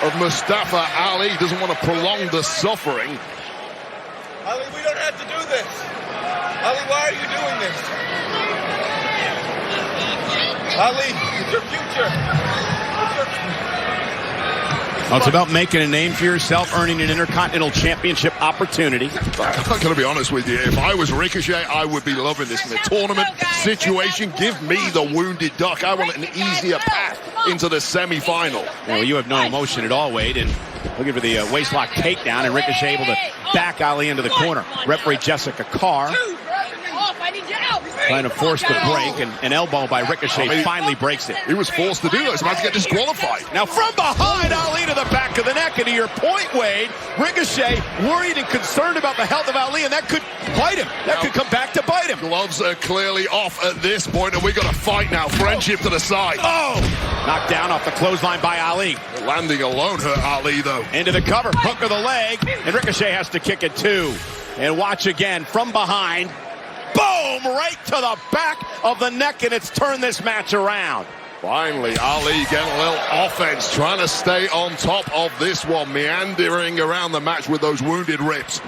Of Mustafa Ali, doesn't want to prolong the suffering. Ali, we don't have to do this. Ali, why are you doing this? Ali, it's your future. Well, it's about making a name for yourself, earning an Intercontinental Championship opportunity. I'm going to be honest with you. If I was Ricochet, I would be loving this in the tournament situation. Give me the wounded duck. I want an easier path into the semi-final. Well, you have no emotion at all, Wade, and looking for the waistlock takedown, and Ricochet able to back Ali into the corner. Referee Jessica Carr trying to force the break, and an elbow by Ricochet finally breaks it. He was forced to do that. He's about to get disqualified. Now from behind, Ali to the back of the neck, and to your point, Wade, Ricochet worried and concerned about the health of Ali, and that could bite him. That could come back to bite him. Gloves are clearly off at this point, and we got to fight now. Friendship to the side. Oh! Knocked down off the clothesline by Ali. Landing alone hurt Ali, though. Into the cover, hook of the leg, and Ricochet has to kick it too. And watch again from behind. Boom! Right to the back of the neck, and it's turned this match around. Finally, Ali getting a little offense, trying to stay on top of this one, meandering around the match with those wounded ribs.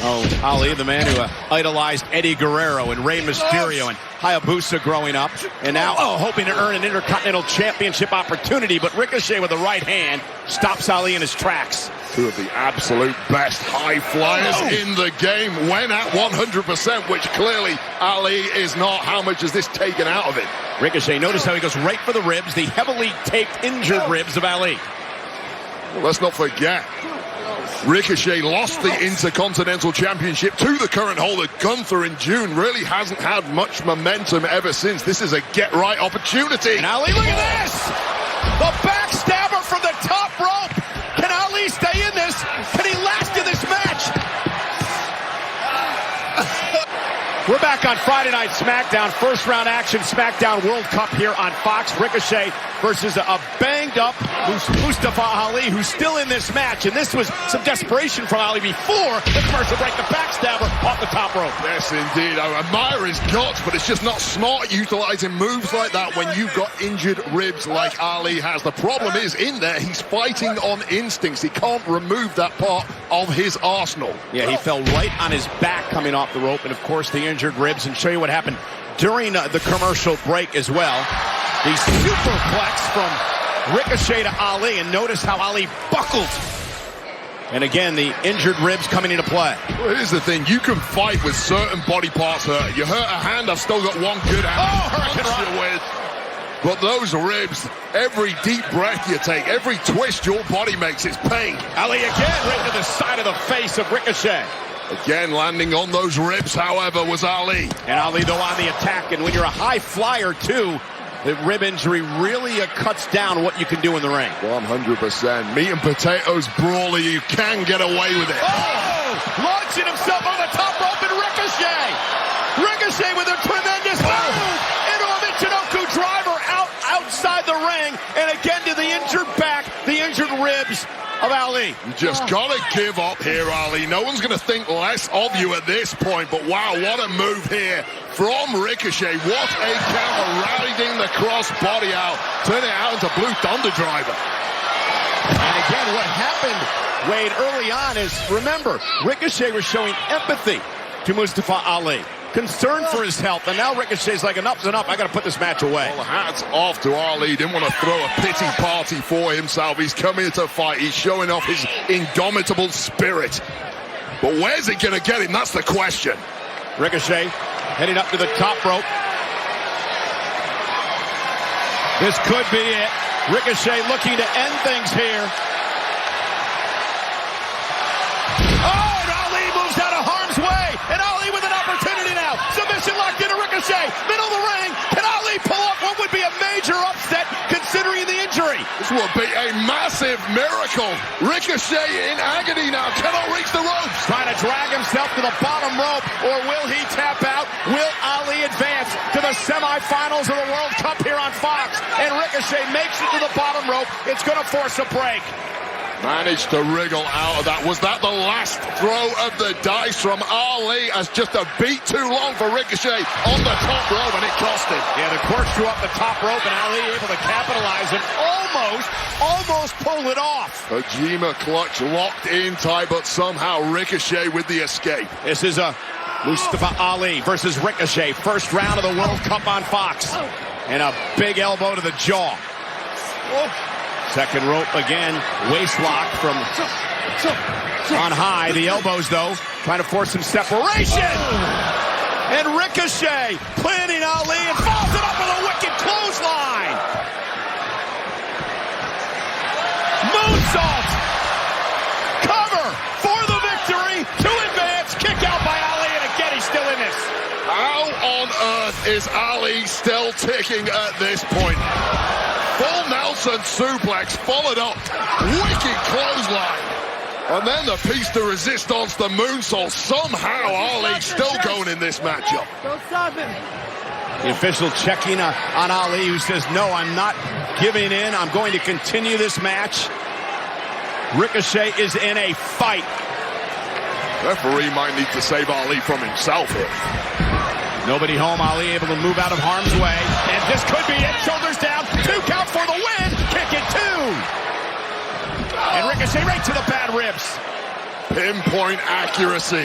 Oh, Ali, the man who idolized Eddie Guerrero and Rey Mysterio and Hayabusa growing up, and now hoping to earn an Intercontinental Championship opportunity, but Ricochet with the right hand stops Ali in his tracks. Two of the absolute best high flyers in the game went at 100%, which clearly Ali is not. How much is this taken out of it? Ricochet, notice how he goes right for the ribs, the heavily taped, injured ribs of Ali. Well, let's not forget, Ricochet lost the Intercontinental Championship to the current holder, Gunther, in June. Really hasn't had much momentum ever since. This is a get-right opportunity. And Ali, look at this! The backstabber from the top rope! Can Ali stay in this? Can he last in this match? We're back on Friday Night SmackDown. First round action, SmackDown World Cup here on Fox. Ricochet versus a banged-up Mustafa Ali, who's still in this match. And this was some desperation from Ali before the commercial break. The backstabber off the top rope. Yes, indeed. I admire his guts, but it's just not smart utilizing moves like that when you've got injured ribs like Ali has. The problem is, in there, he's fighting on instincts. He can't remove that part of his arsenal. Yeah, he fell right on his back coming off the rope, and of course the injured ribs. And show you what happened during the commercial break as well. The superplex from Ricochet to Ali, and notice how Ali buckled. And again, the injured ribs coming into play. Well, here's the thing. You can fight with certain body parts hurt. You hurt a hand, I've still got one good hand. Hurricane But those ribs, every deep breath you take, every twist your body makes, it's pain. Ali again right to the side of the face of Ricochet. Again, landing on those ribs, however, was Ali. And Ali, though, on the attack. And when you're a high flyer, too, the rib injury really cuts down what you can do in the ring. 100%. Meat and potatoes brawler, you can get away with it. Oh! Launching himself on the top rope, and Ricochet! Ricochet with a tremendous move into a Michinoku driver outside the ring. And again to the injured back, the injured ribs of Ali. You just gotta give up here, Ali. No one's gonna think less of you at this point, but wow, what a move here from Ricochet. What a counter, riding the cross body out, turning it out into Blue Thunder driver. And again, what happened, Wade, early on is, remember, Ricochet was showing empathy to Mustafa Ali. Concern for his health, and now Ricochet's like, enough's enough, I gotta put this match away. Well, hats off to Ali. Didn't want to throw a pity party for himself. He's coming to fight. He's showing off his indomitable spirit. But where's it gonna get him? That's the question. Ricochet heading up to the top rope. This could be it. Ricochet looking to end things here. Oh, and Ali moves out of harm's way, and Ali with an opportunity now. Submission locked into Ricochet, middle of the ring. Can Ali pull off what would be a major upset considering the injury? This will be a massive miracle. Ricochet in agony now, cannot reach the ropes. Trying to drag himself to the bottom rope, or will he tap out? Will Ali advance to the semifinals of the World Cup here on Fox? And Ricochet makes it to the bottom rope. It's going to force a break. Managed to wriggle out of that. Was that the last throw of the dice from Ali as just a beat too long for Ricochet on the top rope, and it cost him? Yeah, the corkscrew up the top rope, and Ali able to capitalize and almost pulled it off. Kojima clutch locked in tight, but somehow Ricochet with the escape. This is a Mustafa Ali versus Ricochet. First round of the World Cup on Fox. And a big elbow to the jaw. Second rope again. Waist lock from on high. The elbows, though, trying to force some separation. And Ricochet planting Ali and follows it up with a wicked clothesline. Moonsault. Cover for the victory. To advance. Kick out by Ali, and again he's still in this. How on earth is Ali still ticking at this point? Full Nelson suplex followed up. Wicked clothesline. And then the piece de resistance, the moonsault. Somehow Ali still going in this matchup. Don't stop him. The official checking on Ali, who says, no, I'm not giving in. I'm going to continue this match. Ricochet is in a fight. Referee might need to save Ali from himself here. Nobody home. Ali able to move out of harm's way. And this could be it. Shoulders down. 2 count for the win. Kick it 2. And Ricochet right to the bad ribs. Pinpoint accuracy.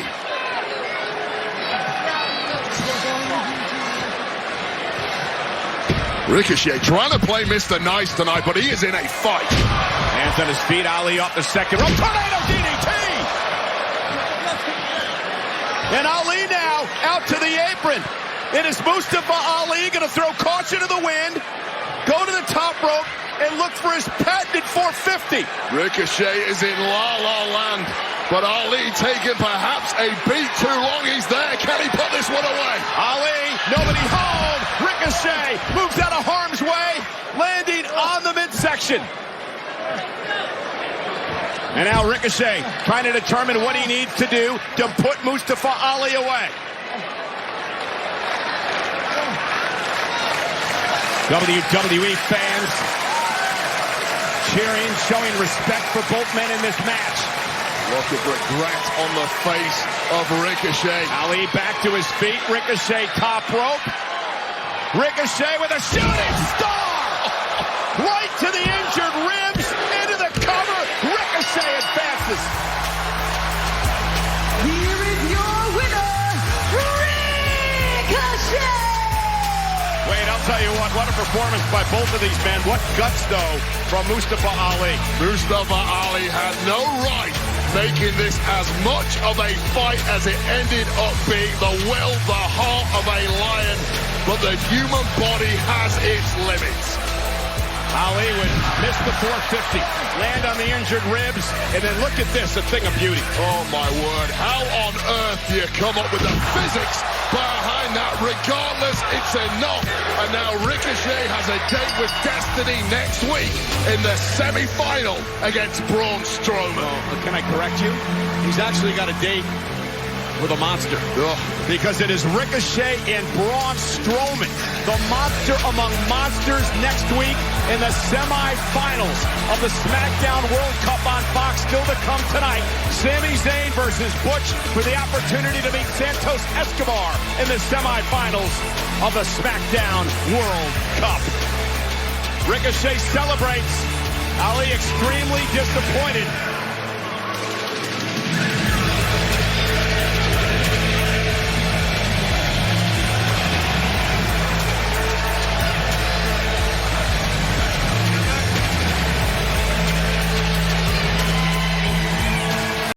Ricochet trying to play Mr. Nice tonight, but he is in a fight. Hands on his feet. Ali off the second rope. Tornado DDT. And Ali now out to the apron. It is Mustafa Ali going to throw caution to the wind, go to the top rope, and look for his patented 450. Ricochet is in la-la land, but Ali taking perhaps a beat too long. He's there. Can he put this one away? Ali, nobody home. Ricochet moves out of harm's way, landing on the midsection. And now Ricochet trying to determine what he needs to do to put Mustafa Ali away. WWE fans cheering, showing respect for both men in this match. Look of regret on the face of Ricochet. Ali back to his feet. Ricochet top rope. Ricochet with a shooting star! Right to the injured ribs, into the cover. Ricochet advances. Here is your winner, Ricochet! Wait, I'll tell you what a performance by both of these men. What guts, though, from Mustafa Ali. Mustafa Ali had no right making this as much of a fight as it ended up being. The will, the heart of a lion, but the human body has its limits. Ali would miss the 450, land on the injured ribs, and then look at this, a thing of beauty. Oh, my word. How on earth do you come up with the physics behind that? Regardless, it's enough. And now Ricochet has a date with Destiny next week in the semi-final against Braun Strowman. Oh, can I correct you? He's actually got a date with a monster. Ugh. Because it is Ricochet and Braun Strowman, the monster among monsters, next week in the semifinals of the SmackDown World Cup on Fox. Still to come tonight, Sami Zayn versus Butch for the opportunity to meet Santos Escobar in the semifinals of the SmackDown World Cup. Ricochet celebrates. Ali extremely disappointed